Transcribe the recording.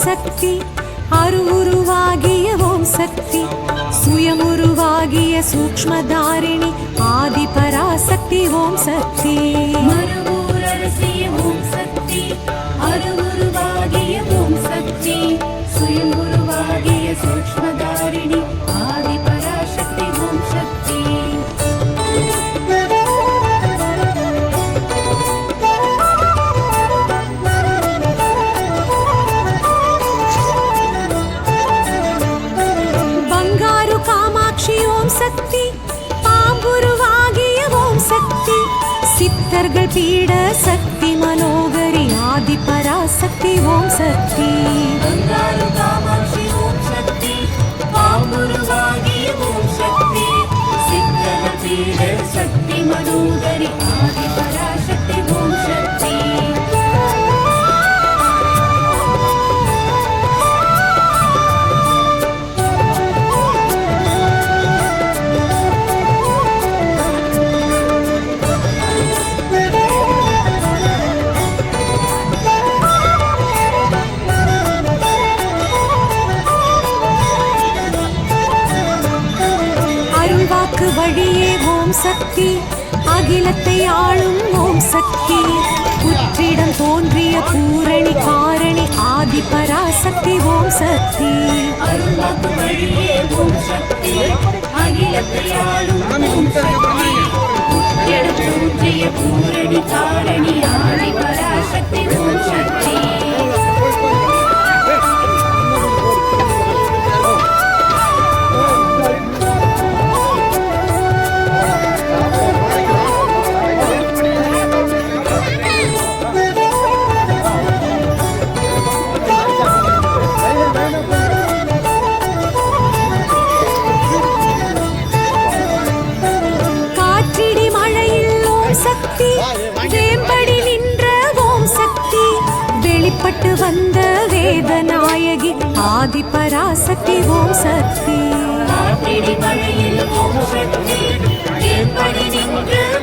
சக்தி அருவுருவாகிய ஓம் சக்தி சுயமுருவாகிய சூக்ஷ்மதாரிணி ஆதி பராசக்தி ஓம் சக்தி மருவூரரசிய ஓம் சக்தி அருவுருவாகிய ஓம் சக்தி சுயமுருவாகிய சூக்ஷ்மதாரிணி ஆதி பராசக்தி ஓம் சக்தி சக்தி பாம்புருவாகிய ஓம் சக்தி சித்தர்கள் பீட சக்தி மனோகரி ஆதி பராசக்தி ஓம் சக்தி பங்காரு காமாட்சி ஓம் சக்தி பாம்புருவாகிய ஓம் சக்தி சித்தர்கள் பீட சக்தி மனோகரி ஆதி பராசக்தி ஓம் சக்தி வழியே ஓம் சக்தி அகிலத்தை ஆளும் ஓம் சக்தி புற்றிடம் தோன்றிய பூரணி காரணி ஆதி பராசக்தி ஓம் சக்தி அருள்வாக்கு வழியே ஓம் சக்தி அகிலத்தை ஆளும் ஓம் சக்தி புற்றிடம் தோன்றிய பூரணி காரணி ஆதி பராசக்தி ஓம் சக்தி வேம்படி நின்ற ஓம் சக்தி வெளிப்பட்டு வந்த வேதநாயகி ஆதி பராசக்தி ஓம் சக்தி மழையில் ஓம் சக்தி வேம்படி நின்ற